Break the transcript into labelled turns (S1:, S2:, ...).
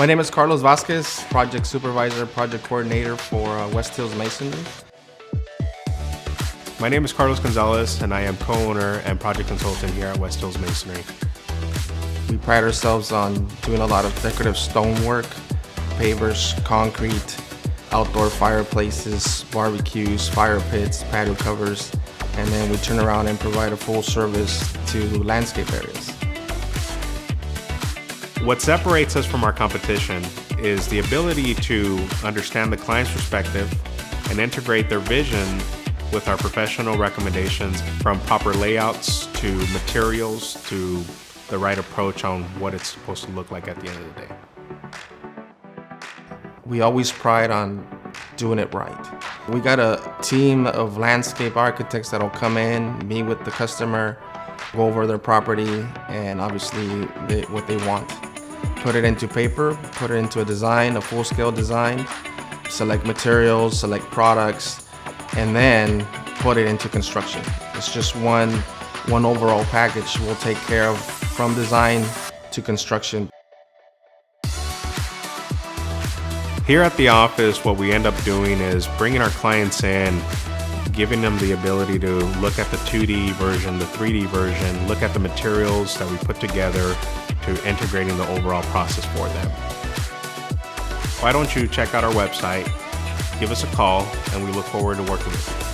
S1: My name is Carlos Vasquez, project supervisor, project coordinator for West Hills Masonry.
S2: My name is Carlos Gonzalez, and I am co-owner and project consultant here at West Hills Masonry.
S1: We pride ourselves on doing a lot of decorative stonework, pavers, concrete, outdoor fireplaces, barbecues, fire pits, patio covers, and then we turn around and provide a full service to landscape areas.
S2: What separates us from our competition is the ability to understand the client's perspective and integrate their vision with our professional recommendations, from proper layouts to materials to the right approach on what it's supposed to look like at the end of the day.
S1: We always pride on doing it right. We got a team of landscape architects that'll come in, meet with the customer, go over their property, and obviously what they want. Put it into paper, put it into a design, a full-scale design, select materials, select products, and then put it into construction. It's just one overall package we'll take care of from design to construction.
S2: Here at the office, what we end up doing is bringing our clients in, giving them the ability to look at the 2D version, the 3D version, look at the materials that we put together to integrating the overall process for them. Why don't you check out our website, give us a call, and we look forward to working with you.